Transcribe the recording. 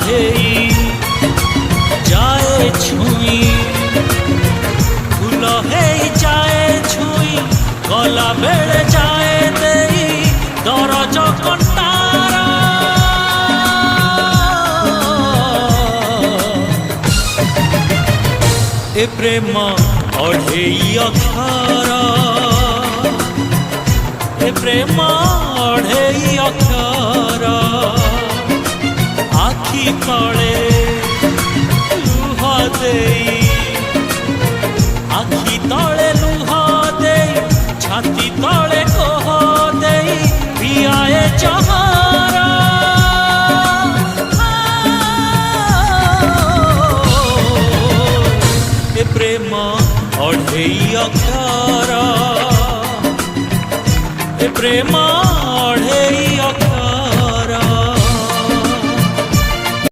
ହେଇ ଯାଏ ଛୁଇଁ ଫୁଲ ହେଇ ଯାଏ ଛୁଇଁ ଗଲା ବେଳେ ଯାଏ ଦେଇ ଦରଜ କଣ୍ଟାର ଏ ପ୍ରେମ ଅଢ଼େଇ ଅକ୍ଷର ଏ ପ୍ରେମ ଅଢ଼େଇ ଅକ୍ଷର ଆଖି ତଳେ ଲୁହ ଦେଇ ଆଖି ତଳେ ଲୁହ ଦେଇ ଛାତି ତଳେ କୋହ ଦେଇ ପିଆଏ ଚହର ଏ ପ୍ରେମ ଅଢ଼େଇ ଅକ୍ଷର ଏ ପ୍ରେମ